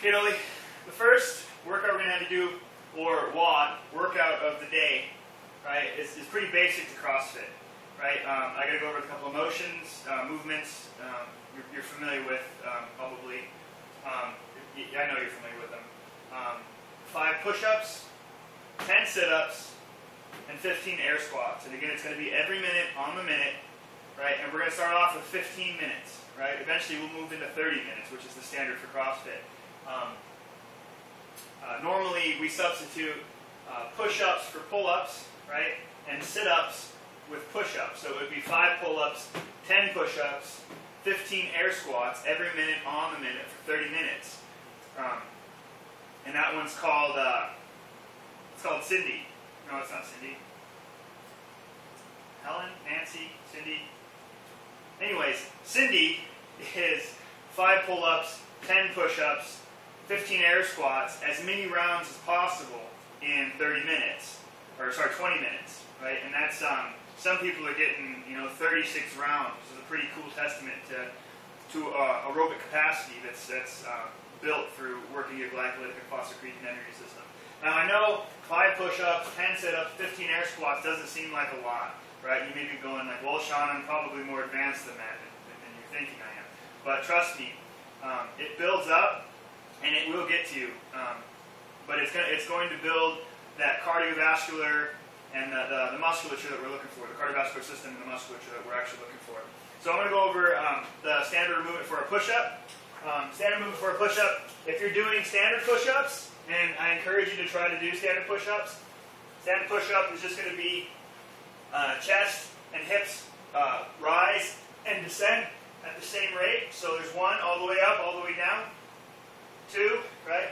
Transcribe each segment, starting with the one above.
Okay, Nolis, the first workout we're going to have to do, or WOD, workout of the day, right, is pretty basic to CrossFit, right? I got to go over a couple of motions, movements you're familiar with, probably. I know you're familiar with them. 5 push-ups, 10 sit-ups, and 15 air squats. And again, it's going to be every minute on the minute, right? And we're going to start off with 15 minutes, right? Eventually we'll move into 30 minutes, which is the standard for CrossFit. Normally we substitute push-ups for pull-ups, right? And sit-ups with push-ups. So it would be 5 pull-ups, 10 push-ups, 15 air squats every minute on the minute for 30 minutes. And that one's called, it's called Cindy. No, it's not Cindy. Helen, Nancy, Cindy. Anyways, Cindy is 5 pull-ups, 10 push-ups, 15 air squats, as many rounds as possible in 30 minutes, or sorry, 20 minutes, right? And that's, some people are getting, 36 rounds, which is a pretty cool testament to aerobic capacity that's built through working your glycolytic and phosphocreatine energy system. Now I know 5 push-ups, 10 sit-ups, 15 air squats doesn't seem like a lot, right? You may be going like, well, Sean, I'm probably more advanced than that than you're thinking I am. But trust me, it builds up, and it will get to you. But it's going to build that cardiovascular and the musculature that we're looking for, the cardiovascular system and the musculature that we're actually looking for. So I'm going to go over the standard movement for a push-up. Standard movement for a push-up, if you're doing standard push-ups, and I encourage you to try to do standard push-ups, standard push-up is just going to be chest and hips rise and descend at the same rate. So there's 1 all the way up, all the way down. 2, right?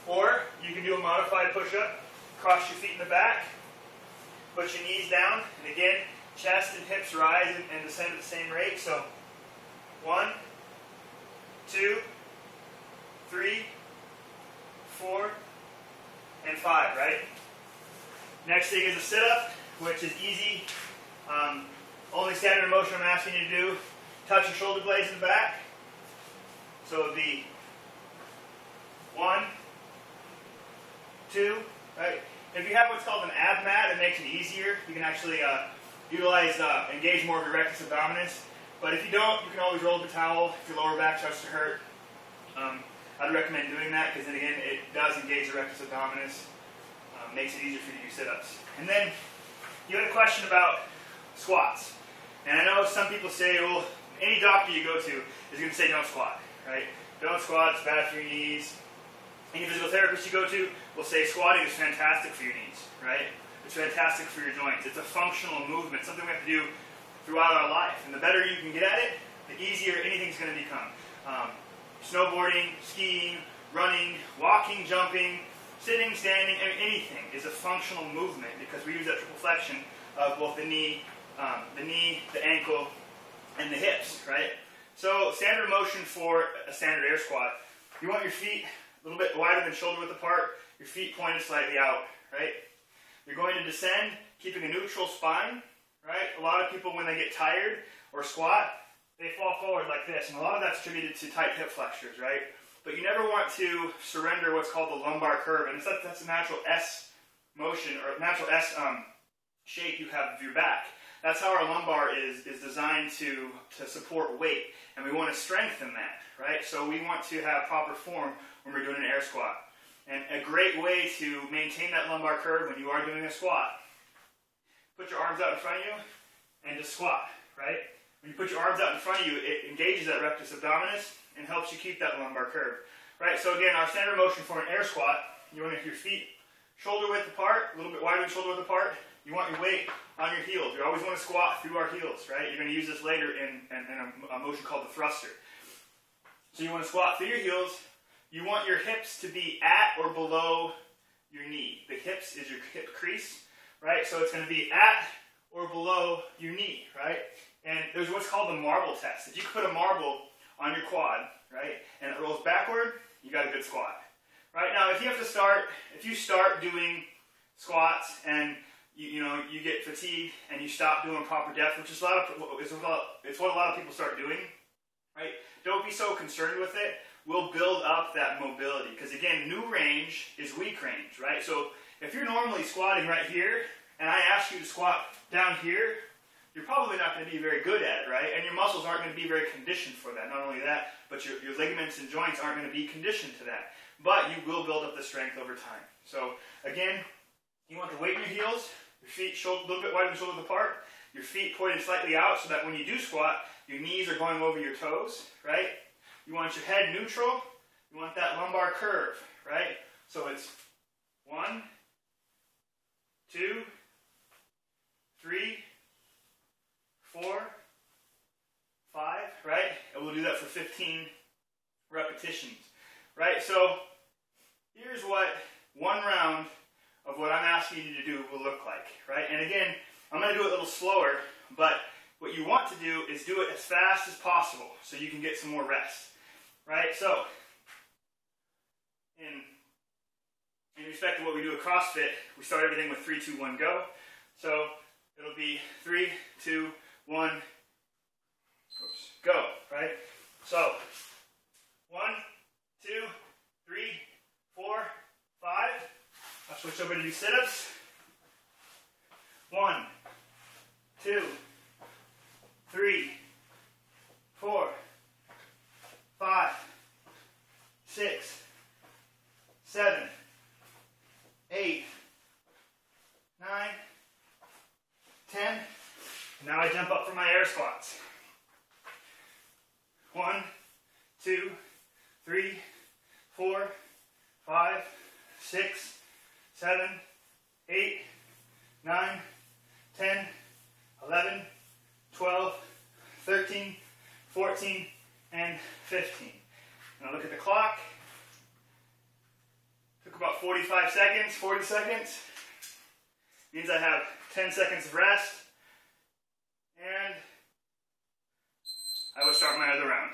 Or you can do a modified push-up, cross your feet in the back, put your knees down, and again, chest and hips rise and descend at the same rate. So 1, 2, 3, 4, and 5, right? Next thing is a sit-up, which is easy. Only standard motion I'm asking you to do, touch your shoulder blades in the back. So it would be 1, 2, right? If you have what's called an ab mat, it makes it easier. You can actually engage more of your rectus abdominis. But if you don't, you can always roll the towel if your lower back starts to hurt. I'd recommend doing that because then again, it does engage the rectus abdominis. Makes it easier for you to do sit-ups. And then you had a question about squats. And I know some people say, well, any doctor you go to is going to say don't squat, right? Don't squat, it's bad for your knees. Any physical therapist you go to will say squatting is fantastic for your knees, right? It's fantastic for your joints. It's a functional movement, something we have to do throughout our life. And the better you can get at it, the easier anything's going to become. Snowboarding, skiing, running, walking, jumping, sitting, standing, anything is a functional movement because we use that triple flexion of both the knee, the ankle, and the hips, right? So standard motion for a standard air squat, you want your feet a little bit wider than shoulder width apart, your feet pointed slightly out, right? You're going to descend, keeping a neutral spine, right? A lot of people, when they get tired or squat, they fall forward like this, and a lot of that's attributed to tight hip flexors, right? But you never want to surrender what's called the lumbar curve, and that's a natural S motion, or natural S shape you have of your back. That's how our lumbar is designed to support weight, and we want to strengthen that, right? So we want to have proper form when we're doing an air squat. And a great way to maintain that lumbar curve when you are doing a squat, put your arms out in front of you and just squat, right? When you put your arms out in front of you, it engages that rectus abdominis and helps you keep that lumbar curve, right? So again, our standard motion for an air squat, you want to have your feet shoulder width apart, a little bit wider than shoulder width apart. You want your weight on your heels. You always want to squat through our heels, right? You're going to use this later in a motion called the thruster. So you want to squat through your heels. You want your hips to be at or below your knee. The hips is your hip crease, right? So it's going to be at or below your knee, right? And there's what's called the marble test. If you put a marble on your quad, right, and it rolls backward, you got a good squat. Right? Now, if you start doing squats and you get fatigued and you stop doing proper depth, which is it's what a lot of people start doing, right? Don't be so concerned with it. will build up that mobility. Because again, new range is weak range, right? So if you're normally squatting right here, and I ask you to squat down here, you're probably not going to be very good at it, right? And your muscles aren't going to be very conditioned for that. Not only that, but your ligaments and joints aren't going to be conditioned to that. But you will build up the strength over time. So again, you want the weight in your heels, your feet a little bit wider than shoulders apart, your feet pointed slightly out so that when you do squat, your knees are going over your toes, right? You want your head neutral. You want that lumbar curve, right? So it's 1, 2, 3, 4, 5, right? And we'll do that for 15 repetitions, right? So here's what one round of what I'm asking you to do will look like, right? And again, I'm going to do it a little slower, but what you want to do is do it as fast as possible so you can get some more rest, right? So in respect to what we do at CrossFit, we start everything with 3, 2, 1, go. So it'll be 3, 2, 1, go, right? So 1, 2, 3, 4, 5. I'll switch over to do sit-ups. 1, 2, 3, 4, 5, 6, 7, 8, 9, 10. Now I jump up for my air squats. 1, 2, 3, 4, 5, 6, 7, 8, 9, 10, 11, 12, 13, 14, and 15. Now look at the clock. Took about 45 seconds, 40 seconds. Means I have 10 seconds of rest. And I would start my other round.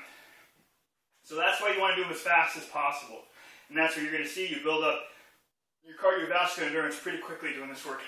So that's why you want to do them as fast as possible. And that's where you're going to see you build up your cardiovascular endurance pretty quickly doing this workout.